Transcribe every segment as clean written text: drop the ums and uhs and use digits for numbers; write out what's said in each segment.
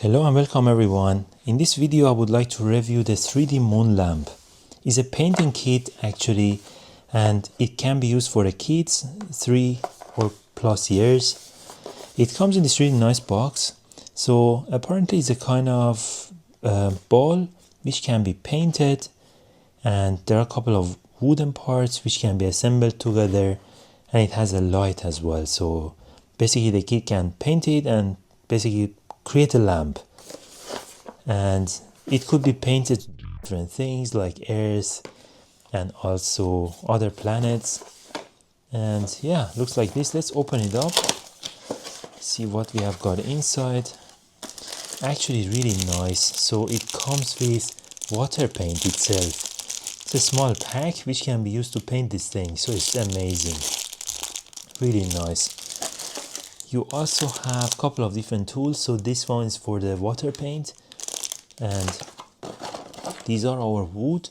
Hello and welcome everyone. In this video I would like to review the 3D moon lamp. It's a painting kit actually, and it can be used for the kids 3 or plus years. It comes in this really nice box. So apparently it's a kind of ball which can be painted, and there are a couple of wooden parts which can be assembled together, and it has a light as well. So basically the kid can paint it and basically create a lamp, and it could be painted different things like Earth and also other planets. And yeah, looks like this. Let's open it up, see what we have got inside. Actually really nice. So it comes with water paint itself. It's a small pack which can be used to paint this thing, so it's amazing, really nice. You also have a couple of different tools. So this one is for the water paint, and these are our wood.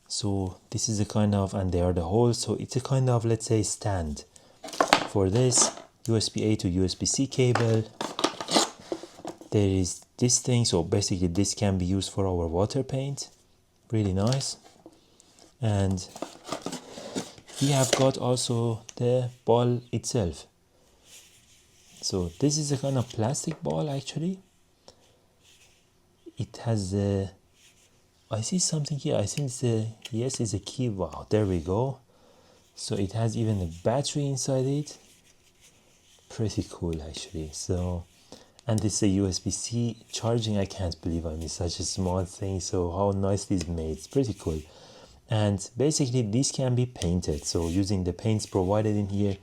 So this is a kind of, and they are the holes. So it's a kind of, let's say, stand for this. USB-A to USB-C cable. There is this thing. So basically this can be used for our water paint. Really nice. And we have got also the ball itself. So this is a kind of plastic ball actually. It has a, I see something here. I think it's a, yes, it's a key. Wow, there we go. So it has even a battery inside it. Pretty cool actually. So, and this is a USB-C charging. I can't believe I missed such a small thing. So how nicely it's made. It's pretty cool. And basically this can be painted. So using the paints provided in here,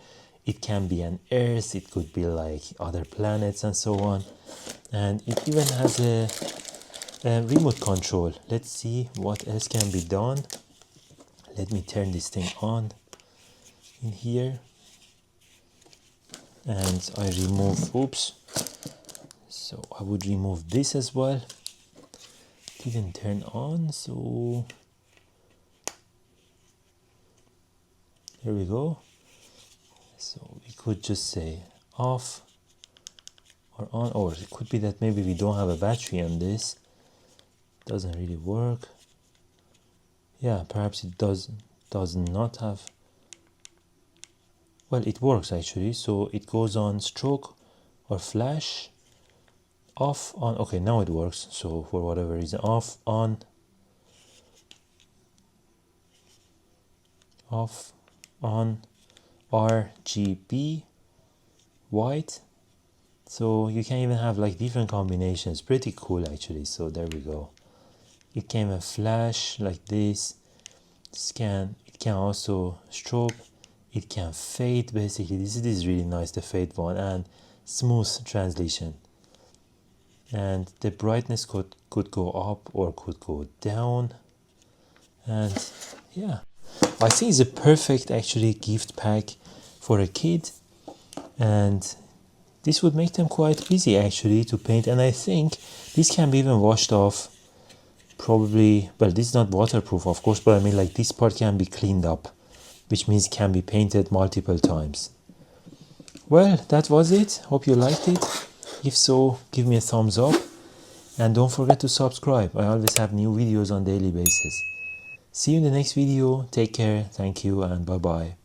it can be an Earth, it could be like other planets and so on. And it even has a remote control. Let's see what else can be done. Let me turn this thing on in here. And I remove, oops. So I would remove this as well. Didn't turn on, so here we go. So we could just say off or on, or it could be that maybe we don't have a battery on this. Doesn't really work. Yeah, perhaps it does not have. Well, it works actually. So it goes on stroke or flash, off, on. Okay, now it works. So for whatever reason, off, on, off, on, RGB, white. So you can even have like different combinations. Pretty cool actually. So there we go. It can a flash like this, scan. It can also strobe. It can fade. Basically this is really nice, the fade one, and smooth translation. And the brightness could go up or could go down. And yeah, I think it's a perfect actually gift pack for a kid, and this would make them quite busy actually to paint. And I think this can be even washed off probably. Well, this is not waterproof of course, but I mean like this part can be cleaned up, which means it can be painted multiple times. Well, that was it. Hope you liked it. If so, give me a thumbs up, and don't forget to subscribe. I always have new videos on daily basis. See you in the next video. Take care. Thank you and bye bye.